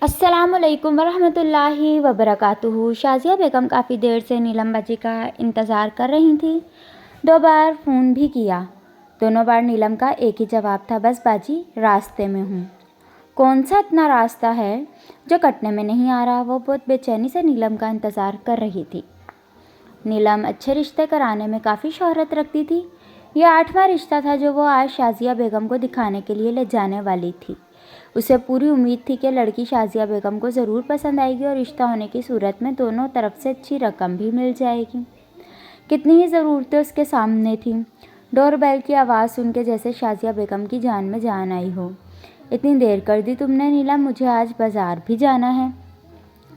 अस्सलाम वालेकुम वरहमतुल्लाहि वबरकातुहू। शाज़िया बेगम काफ़ी देर से नीलम बाजी का इंतज़ार कर रही थी। 2 बार फ़ोन भी किया। दोनों बार नीलम का एक ही जवाब था, बस बाजी रास्ते में हूँ। कौन सा इतना रास्ता है जो कटने में नहीं आ रहा? वो बहुत बेचैनी से नीलम का इंतज़ार कर रही थी। नीलम अच्छे रिश्ते कराने में काफ़ी शोहरत रखती थी। यह 8वां रिश्ता था जो वो आज शाज़िया बेगम को दिखाने के लिए ले जाने वाली थी। उसे पूरी उम्मीद थी कि लड़की शाज़िया बेगम को ज़रूर पसंद आएगी और रिश्ता होने की सूरत में दोनों तरफ से अच्छी रकम भी मिल जाएगी। कितनी ही ज़रूरतें उसके सामने थीं। डोरबेल की आवाज़ सुन के जैसे शाज़िया बेगम की जान में जान आई हो। इतनी देर कर दी तुमने नीलम, मुझे आज बाज़ार भी जाना है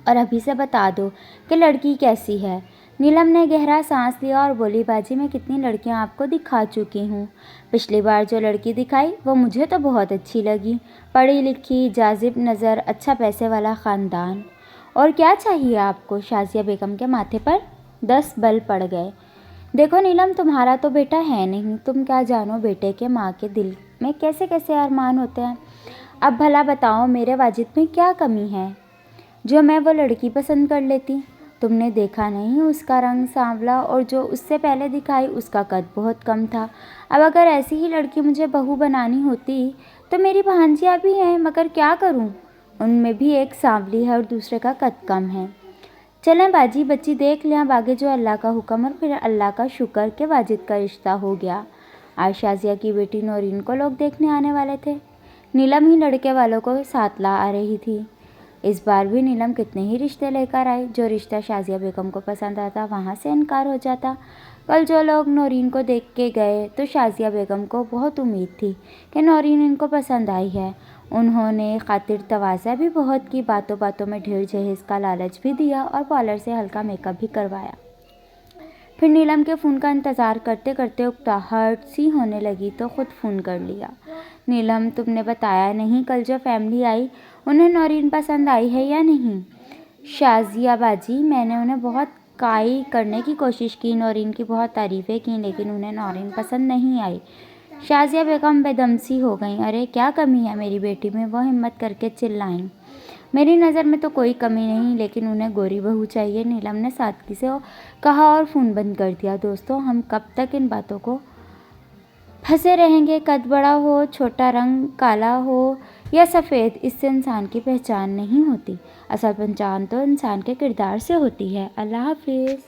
और अभी से बता दो कि लड़की कैसी है। नीलम ने गहरा सांस लिया और बोली, बाजी मैं कितनी लड़कियां आपको दिखा चुकी हूँ। पिछली बार जो लड़की दिखाई वो मुझे तो बहुत अच्छी लगी। पढ़ी लिखी, जाजिब नज़र, अच्छा पैसे वाला ख़ानदान। और क्या चाहिए आपको? शाज़िया बेगम के माथे पर 10 बल पड़ गए। देखो नीलम, तुम्हारा तो बेटा है नहीं, तुम क्या जानो बेटे के माँ के दिल में कैसे कैसे अरमान होते हैं। अब भला बताओ मेरे वाजिद में क्या कमी है जो मैं वो लड़की पसंद कर लेती। तुमने देखा नहीं, उसका रंग सांवला और जो उससे पहले दिखाई उसका कद बहुत कम था। अब अगर ऐसी ही लड़की मुझे बहू बनानी होती तो मेरी भांजियाँ भी हैं, मगर क्या करूँ, उनमें भी एक सांवली है और दूसरे का कद कम है। चलें बाजी, बच्ची देख लें, अब आगे जो अल्लाह का हुक्म और फिर अल्लाह का शुक्र के वाजिद का रिश्ता हो गया। आज शाज़िया की बेटी नौरीन को लोग देखने आने वाले थे। नीलम ही लड़के वालों को साथ ला आ रही थी। इस बार भी नीलम कितने ही रिश्ते लेकर आई। जो रिश्ता शाज़िया बेगम को पसंद आता वहाँ से इनकार हो जाता। कल जो लोग नौरीन को देख के गए तो शाज़िया बेगम को बहुत उम्मीद थी कि नौरीन इनको पसंद आई है। उन्होंने खातिर तवाज़ा भी बहुत की, बातों बातों में ढेर जहेज़ का लालच भी दिया और पार्लर से हल्का मेकअप भी करवाया। फिर नीलम के फ़ोन का इंतज़ार करते करते उकताहट सी होने लगी तो ख़ुद फ़ोन कर लिया। नीलम, तुमने बताया नहीं कल जो फैमिली आई उन्हें नौरीन पसंद आई है या नहीं? शाज़िया बाजी, मैंने उन्हें बहुत काई करने की कोशिश की, नौरीन की बहुत तारीफ़ें की, लेकिन उन्हें नौरीन पसंद नहीं आई। शाज़िया बेगम बेदम सी हो गई। अरे क्या कमी है मेरी बेटी में? वो हिम्मत करके चिल्लाईं। मेरी नज़र में तो कोई कमी नहीं, लेकिन उन्हें गोरी बहू चाहिए, नीलम ने सादगी से कहा और फ़ोन बंद कर दिया। दोस्तों, हम कब तक इन बातों को फंसे रहेंगे? कद बड़ा हो, छोटा, रंग काला हो या सफ़ेद, इससे इंसान की पहचान नहीं होती। असल पहचान तो इंसान के किरदार से होती है। अल्लाह हाफिज़।